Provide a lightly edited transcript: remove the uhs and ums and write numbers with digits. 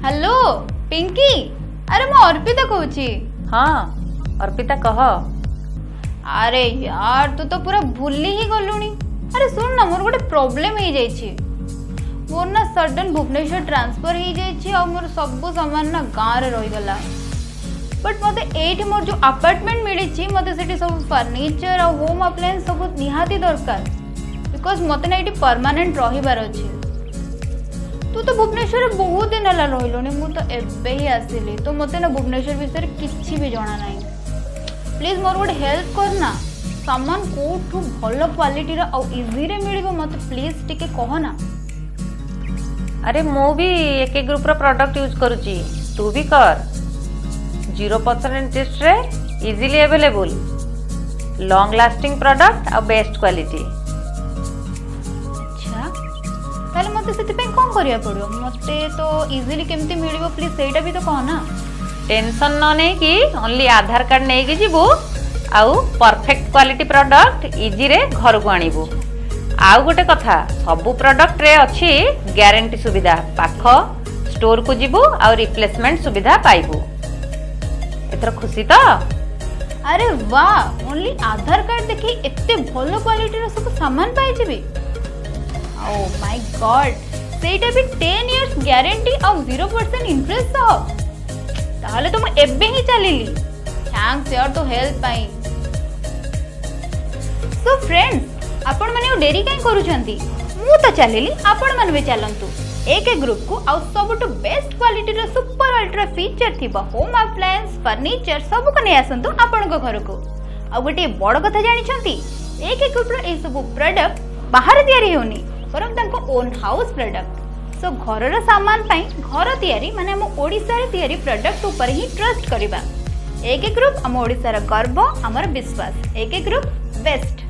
Hello Pinky, अरे मैं अर्पिता कहूची। हाँ अर्पिता कह। अरे यार तू तो पूरा भूली ही गलुनी। अरे सुन ना, मोर गोटे प्रॉब्लम हो जाइए। मोर ना सडन भुवनेश्वर ट्रांसफर हो जाइए और मोर सब सामान ना गाँव रे रही गला। बट मते एठी मोर जो अपार्टमेंट मिली मते सेठी सब फर्नीचर और होम अप्लायंस सब निहाती दरकार, बिकॉज मते ना एठी परमानेंट रहिबार अछि। तू तो भुवनेश्वर बहुत दिन हला रहिलोनी, मु तो एबे ही आसिली, तो मते ना भुवनेश्वर विषय किछि भी जणा नाही। प्लीज मोर गोटे हेल्प करना, सामान कोठू भल क्वालिटी रा और इजी रे मिलिबो मते प्लीज टिके कह ना। अरे मु भी एक ग्रुप रो प्रोडक्ट यूज करूची, तू भी कर। 0% इंटरेस्ट रे easily available, long lasting product और बेस्ट क्वालिटी। अच्छा ताले मते सेति पे कोन करिया पड़ियो? मते तो इजीली केमती मिलिबो प्लीज सेटा भी तो कह ना। टेंशन न नै कि ओनली आधार कार्ड नै कि जीवु आउ परफेक्ट क्वालिटी प्रोडक्ट इजी रे घर को आनिबु। आउ गोटे कथा, सबु प्रोडक्ट रे अछि गारंटी सुविधा, पाख स्टोर को जीवु आउ रिप्लेसमेंट सुविधा पाइबु। एथर खुशी तो? अरे वाह, ओनली आधार कार्ड देखि एते भलो क्वालिटी रो सब सामान पाइ जेबी। ओह माय गॉड, सेटा भी 10 इयर्स गारंटी और 0% इंटरेस्ट सह। ताहले तो मैं एबे ही चलिली। थैंक्स यार तो हेल्प पाई। सो फ्रेंड्स, आपण माने डेरी काई करूछंती? मु तो चलिली, आपण माने भी चलंतु। एक ग्रुप को आउ सबटु बेस्ट क्वालिटी रो सुपर अल्ट्रा फीचर थिबा होम अप्लायंस फर्नीचर सब को नै आसंतु आपण को घर को। आ गोटे बड़ कथा जानि छंती, एक ग्रुप रो ए सब प्रोडक्ट बाहर तयारी होनी, बरम तांको ओन हाउस प्रोडक्ट। सो घर रो सामान पई घर तयारी माने हम ओडिसा रे तयारी प्रोडक्ट ऊपर ही ट्रस्ट करिबा। एक ग्रुप हम ओडिसा रो गर्व, हमर विश्वास। एक ग्रुप बेस्ट।